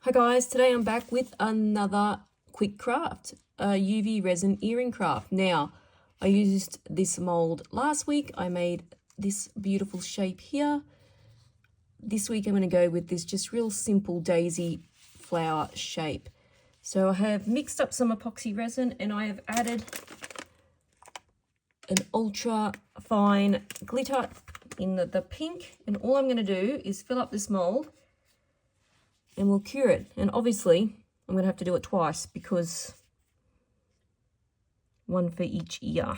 Hi guys, today I'm back with another quick craft, a UV resin earring craft. Now, I used this mold last week. I made this beautiful shape here. This week I'm going to go with this just real simple daisy flower shape. So I have mixed up some epoxy resin and I have added an ultra fine glitter in the pink. And all I'm going to do is fill up this mold and we'll cure it. And obviously, I'm going to have to do it twice because one for each ear.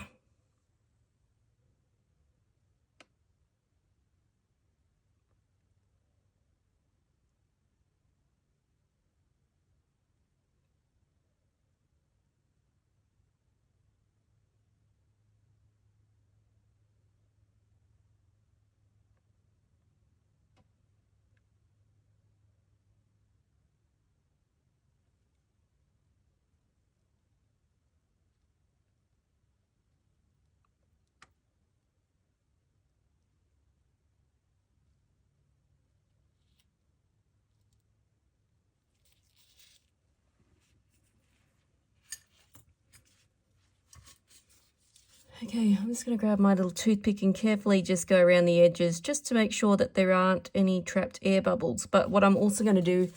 Okay, I'm just going to grab my little toothpick and carefully just go around the edges just to make sure that there aren't any trapped air bubbles. But what I'm also going to do,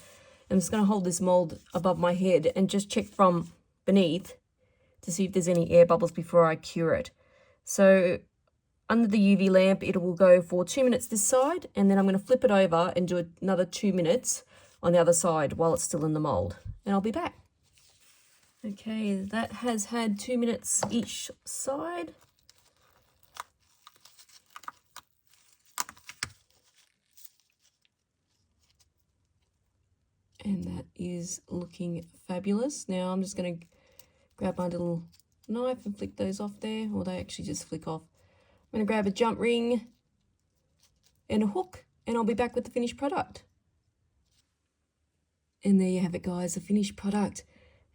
I'm just going to hold this mold above my head and just check from beneath to see if there's any air bubbles before I cure it. So under the UV lamp, it will go for 2 minutes this side, and then I'm going to flip it over and do another 2 minutes on the other side while it's still in the mold. And I'll be back. Okay, that has had 2 minutes each side. And that is looking fabulous. Now I'm just going to grab my little knife and flick those off there, or they actually just flick off. I'm going to grab a jump ring and a hook, and I'll be back with the finished product. And there you have it, guys, the finished product.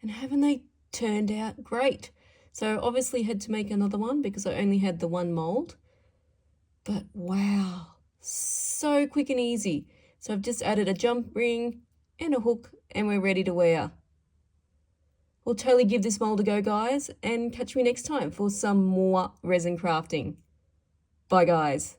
And haven't they turned out great? So obviously had to make another one because I only had the one mold. But wow, so quick and easy. So I've just added a jump ring and a hook and we're ready to wear. We'll totally give this mold a go, guys, and catch me next time for some more resin crafting. Bye, guys.